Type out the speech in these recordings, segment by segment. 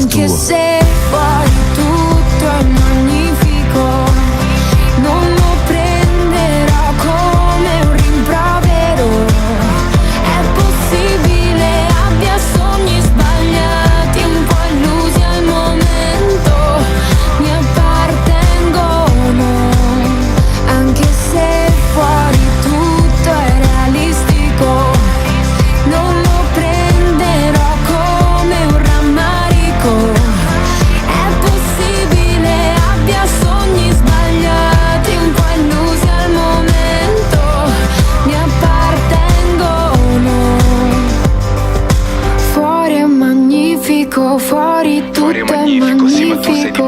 Anche tuo. se fuori tutto è magnifico, non lo prenderò come un rimprovero. È possibile abbia sogni sbagliati, un po' illusi al momento, mi appartengono. Anche se fuori tutto è realistico, non lo prenderò come un rammarico. È possibile abbia sogni sbagliati, un po' illusi al momento, mi appartengono. Fuori è magnifico, fuori tutto è magnifico, sì, ma tu sei di più.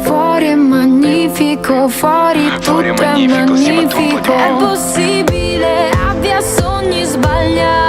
fuori è magnifico, fuori tutto è Fuori è magnifico, sì, ma tu un po' di magnifico. più. È possibile abbia sogni sbagliati,